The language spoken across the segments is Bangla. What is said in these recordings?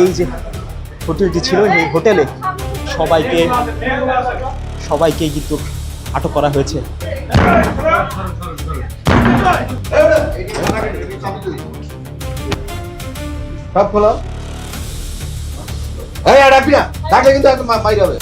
এই যে হোটেলটি ছিল, এই হোটেলে সবাইকে কিন্তু আটক করা হয়েছে। সব খোলা, কিন্তু হবে।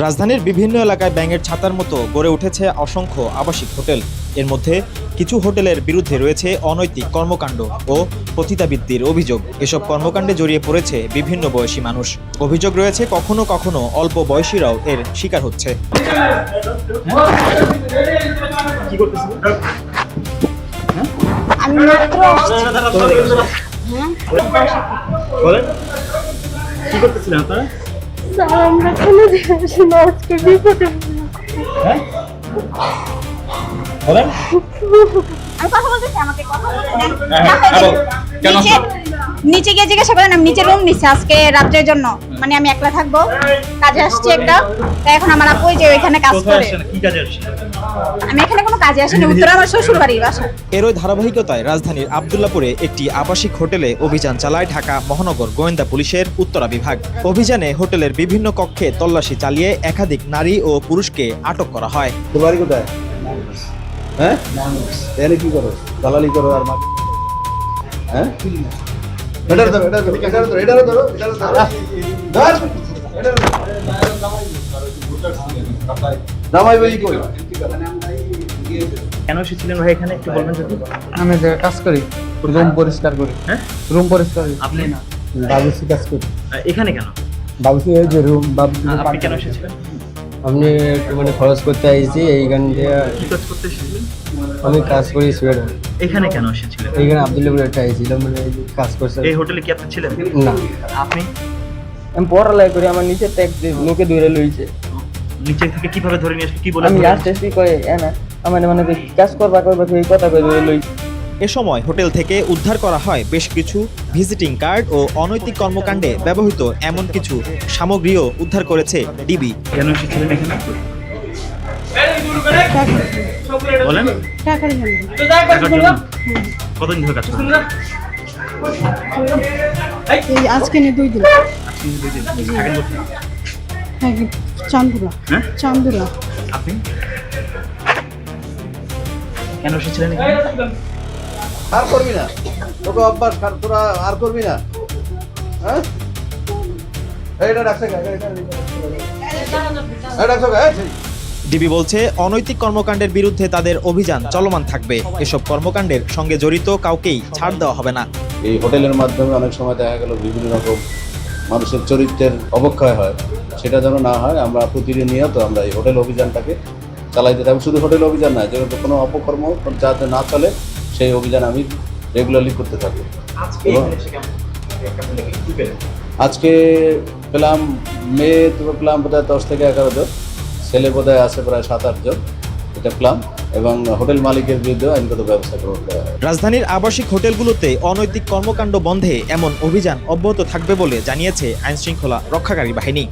রাজধানীর বিভিন্ন এলাকায় ব্যাঙের ছাতার মতো গড়ে উঠেছে অসংখ্য আবাসিক হোটেল। এর মধ্যে কিছু হোটেলের বিরুদ্ধে রয়েছে অনৈতিক কর্মকাণ্ড ও পতিতাবৃত্তির অভিযোগ। এসব কর্মকাণ্ডে জড়িয়ে পড়েছে বিভিন্ন বয়সী মানুষ। অভিযোগ রয়েছে কখনো কখনো অল্প বয়সীরাও এর শিকার হচ্ছে। কি করতেছিলেন আপনারা? আমরা কোনো দিন আজকে বিপদে বলেন। আমি কথা বলতেছি, আমাকে কথা নিচে গিয়ে জিজ্ঞাসা করেন। আমি নিচে রুম নিচ্ছি আজকে রাত্রের জন্য, মানে আমি একলা থাকবো, কাজে আসছি একটা। তাই এখন আমার আপু যে ওইখানে কাজ করে। কি কাজে আসছেন? আমি এখানে কোনো কাজে আসিনি, উত্তরা আমার শ্বশুর বাড়ির বাসা। এরই ধারাবাহিকতায় রাজধানীর আব্দুল্লাপুরে একটি আবাসিক হোটেলে অভিযান চালায় ঢাকা মহানগর গোয়েন্দা পুলিশের উত্তরা বিভাগ। অভিযানে হোটেলের বিভিন্ন কক্ষে তল্লাশি চালিয়ে একাধিক নারী ও পুরুষকে আটক করা হয়। তোমার কোথায়? হ্যাঁ, এখানে কি করো? দালালি করো আর হ্যাঁ, কেন এসেছিলেন ভাই এখানে একটু বলবেন যদি? আমি যে কাজ করি, রুম পরিষ্কার করি। হ্যাঁ, রুম পরিষ্কার করি। আপনি না বাবুসি কাজ করি। এখানে কেন? বাবুসি এই যে রুম আপনি কেন এসেছিলেন? আমি একটু মানে খরচ করতে আইছি এইখান দিয়ে। কি কাজ করতে এসেছিলেন? আমি কাজ করি সুয়েডার। এখানে কেন এসেছিলেন? এইখানে আব্দুল্লাপুরে একটা আইছিলাম, মানে কাজ করছে। এই হোটেলে কি আপনি ছিলেন? না, আপনি আমি পড়ালেখা করি, আমার নিচে ট্যাক্স লোকে দূরে লইছে। নিচে থেকে কিভাবে ধরে নিয়ে আসলে কি বলে? আমি লাস্ট টেস্টি করে না আমার মানে কাজ করবা এই কথা কই দূরে লইছে। এ সময় হোটেল থেকে উদ্ধার করা হয় বেশ কিছু ভিজিটিং কার্ড ও অনৈতিক কর্মকাণ্ডে ব্যবহৃত এমন কিছু সামগ্রীও উদ্ধার করেছে ডিবি। কেন এসেছিলেন এখানে? বলেন। টাকার জন্য। টাকার জন্য? কতদিন ধরে কাজ করেন? এই আজকে নিয়ে 2 দিন। আজকে 2 দিন। থাকেন কোথায়? হ্যাঁ, চান্দুরা। হ্যাঁ, চান্দুরা। আপনি কেন এসেছিলেন এখানে? আর করবি না, তোকে অভ্যাস তোরা আর করবি না। হ্যাঁ, এইটা ডাকছে ডিবি বলছে অনৈতিক কর্মকাণ্ডের বিরুদ্ধে তাদের অভিযান চলমান থাকবে। এসব কর্মকাণ্ডের সঙ্গে জড়িত কাউকেই ছাড় দেওয়া হবে না। এই হোটেলের মাধ্যমে অনেক সময় দেখা গেল বিভিন্ন রকম মানুষের চরিত্রের অবক্ষয় হয়, সেটা যেন না হয় আমরা প্রতিনিয়ত আমরা এই হোটেল অভিযানটাকে চালাইতে থাকবো। শুধু হোটেল অভিযান নয়, যেহেতু কোনো অপকর্ম যাতে না চলে সেই অভিযান আমি রেগুলারলি করতে থাকবো। আজকে পেলাম মেয়ে তো পেলাম বোধহয় 10 থেকে 11 জন, ছেলে বোধহয় আছে প্রায় 7-8 জন, এটা পেলাম। এবং হোটেল মালিকের বিরুদ্ধে আইনগত ব্যবস্থা গ্রহণ করা হয়। রাজধানীর আবাসিক হোটেলগুলোতে অনৈতিক কর্মকাণ্ড বন্ধে এমন অভিযান অব্যাহত থাকবে বলে জানিয়েছে আইনশৃঙ্খলা রক্ষাকারী বাহিনী।